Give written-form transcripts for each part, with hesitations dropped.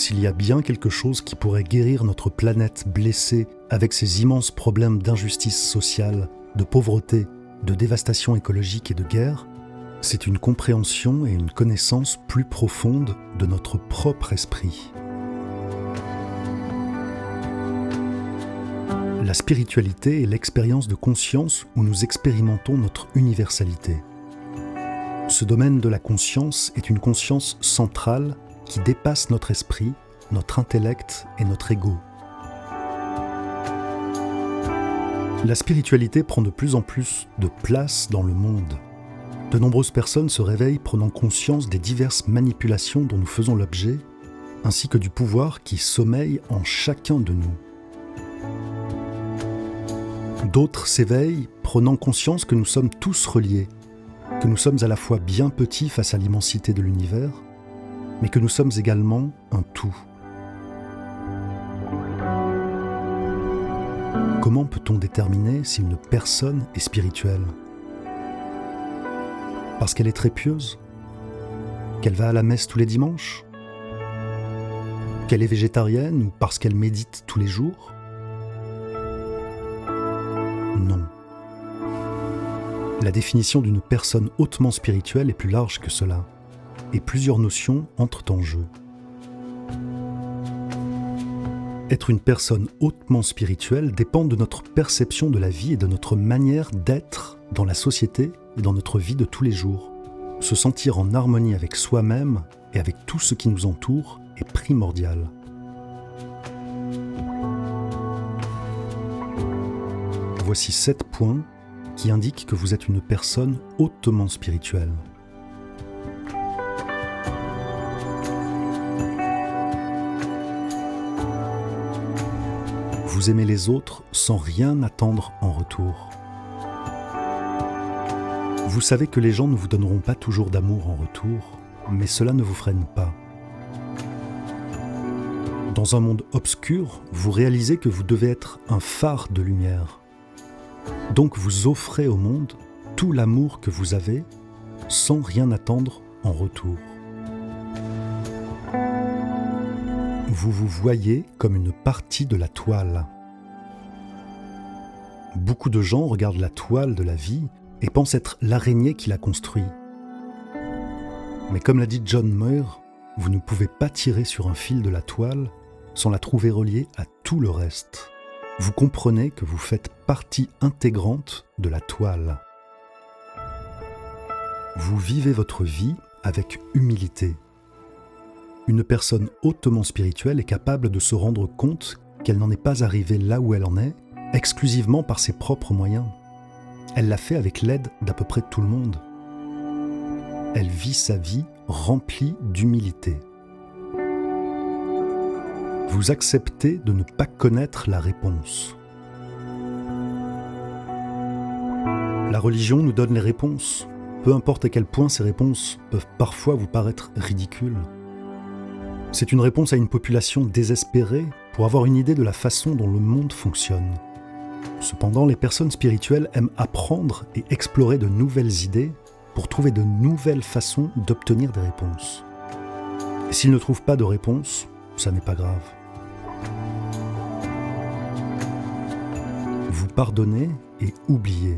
s'il y a bien quelque chose qui pourrait guérir notre planète blessée avec ses immenses problèmes d'injustice sociale, de pauvreté, de dévastation écologique et de guerre, c'est une compréhension et une connaissance plus profonde de notre propre esprit. La spiritualité est l'expérience de conscience où nous expérimentons notre universalité. Ce domaine de la conscience est une conscience centrale qui dépasse notre esprit, notre intellect et notre ego. La spiritualité prend de plus en plus de place dans le monde. De nombreuses personnes se réveillent prenant conscience des diverses manipulations dont nous faisons l'objet, ainsi que du pouvoir qui sommeille en chacun de nous. D'autres s'éveillent prenant conscience que nous sommes tous reliés, que nous sommes à la fois bien petits face à l'immensité de l'univers, mais que nous sommes également un tout. Comment peut-on déterminer si une personne est spirituelle ? Parce qu'elle est très pieuse ? Qu'elle va à la messe tous les dimanches ? Qu'elle est végétarienne ou parce qu'elle médite tous les jours ? Non. La définition d'une personne hautement spirituelle est plus large que cela, et plusieurs notions entrent en jeu. Être une personne hautement spirituelle dépend de notre perception de la vie et de notre manière d'être dans la société et dans notre vie de tous les jours. Se sentir en harmonie avec soi-même et avec tout ce qui nous entoure est primordial. Voici 7 points qui indiquent que vous êtes une personne hautement spirituelle. Vous aimez les autres sans rien attendre en retour. Vous savez que les gens ne vous donneront pas toujours d'amour en retour, mais cela ne vous freine pas. Dans un monde obscur, vous réalisez que vous devez être un phare de lumière. Donc vous offrez au monde tout l'amour que vous avez sans rien attendre en retour. Vous vous voyez comme une partie de la toile. Beaucoup de gens regardent la toile de la vie et pensent être l'araignée qui l'a construit. Mais comme l'a dit John Muir, vous ne pouvez pas tirer sur un fil de la toile sans la trouver reliée à tout le reste. Vous comprenez que vous faites partie intégrante de la toile. Vous vivez votre vie avec humilité. Une personne hautement spirituelle est capable de se rendre compte qu'elle n'en est pas arrivée là où elle en est, exclusivement par ses propres moyens. Elle l'a fait avec l'aide d'à peu près tout le monde. Elle vit sa vie remplie d'humilité. Vous acceptez de ne pas connaître la réponse. La religion nous donne les réponses, peu importe à quel point ces réponses peuvent parfois vous paraître ridicules. C'est une réponse à une population désespérée pour avoir une idée de la façon dont le monde fonctionne. Cependant, les personnes spirituelles aiment apprendre et explorer de nouvelles idées pour trouver de nouvelles façons d'obtenir des réponses. Et s'ils ne trouvent pas de réponse, ça n'est pas grave. Vous pardonnez et oubliez.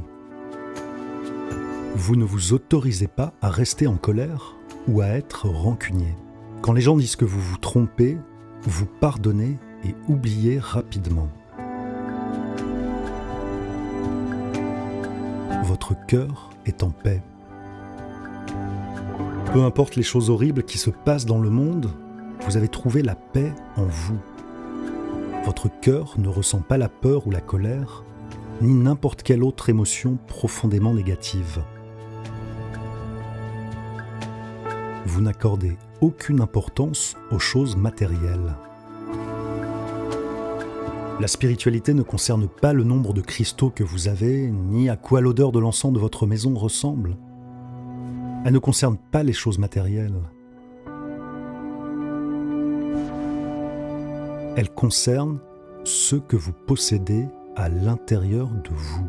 Vous ne vous autorisez pas à rester en colère ou à être rancunier. Quand les gens disent que vous vous trompez, vous pardonnez et oubliez rapidement. Votre cœur est en paix. Peu importe les choses horribles qui se passent dans le monde, vous avez trouvé la paix en vous. Votre cœur ne ressent pas la peur ou la colère, ni n'importe quelle autre émotion profondément négative. Vous n'accordez aucune importance aux choses matérielles. La spiritualité ne concerne pas le nombre de cristaux que vous avez, ni à quoi l'odeur de l'encens de votre maison ressemble. Elle ne concerne pas les choses matérielles. Elle concerne ce que vous possédez à l'intérieur de vous.